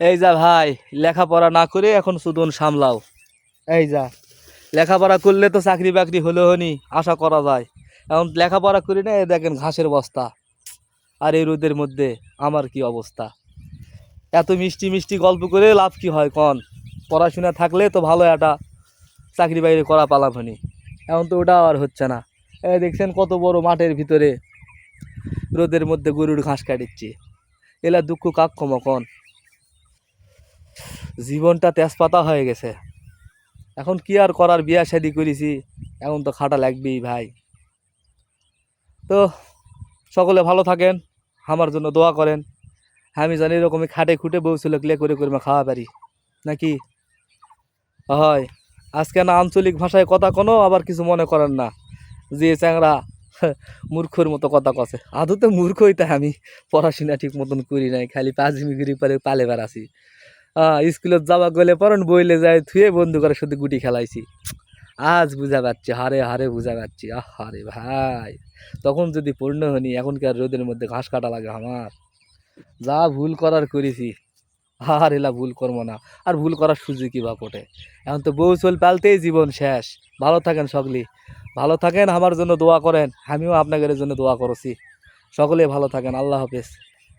এই যা ভাই, লেখাপড়া না করে এখন সুদন সামলাও। এই যা, লেখাপড়া করলে তো চাকরি বাকরি হলেও নি আশা করা যায়। এখন লেখাপড়া করি না, এই দেখেন ঘাসের বস্তা। আর এই রোদের মধ্যে আমার কি অবস্থা। এত মিষ্টি মিষ্টি গল্প করে লাভ কি হয় কন? পড়াশোনা থাকলে তো ভালো একটা চাকরি বাকরি করা পালাম হনি। এখন তো ওটা আর হচ্ছে না। এই দেখছেন কত বড় মাঠের ভিতরে রোদের মধ্যে গরুর ঘাস কাটিচ্ছি। এলা দুঃখ কাক কম কন? জীবনটা তেজপাতা হয়ে গেছে। এখন কি আর করার, বিয়া শাদি করেছি, এখন তো খাটা লাগবেই ভাই। তো সকলে ভালো থাকেন, আমার জন্য দোয়া করেন। আমি জানি এরকমই খাটে খুঁটে বউ ছেলে ক্লে করে করে খাওয়া পারি নাকি হয়। আজকে না আঞ্চলিক ভাষায় কথা কোনো আবার কিছু মনে করেন না যে চ্যাংরা মূর্খর মতো কথা কছে। আদৌ মূর্খই, তাই আমি পড়াশোনা ঠিক মতন করি নাই, খালি পাঁচমিগিরি পরে পালে বেড়াছি। স্কুলে যাওয়া গেলে পরন বইলে যায় থুয়ে বন্ধু করে শুধু গুটি খেলাইছি। আজ বুঝা পাচ্ছি, হারে হারে বুঝা পাচ্ছি। আরে ভাই, তখন যদি পূর্ণ হনি, এখন কি আর রোদের মধ্যে ঘাস কাটা লাগে আমার? যা ভুল করার করেছি, আর এলা ভুল করবো না। আর ভুল করার সুযোগই বা কোটে? এখন তো বউ চল পালতেই জীবন শেষ। ভালো থাকেন সকলে, ভালো থাকেন, আমার জন্য দোয়া করেন, আমিও আপনাদের জন্য দোয়া করছি। সকলে ভালো থাকেন, আল্লাহ হাফেজ।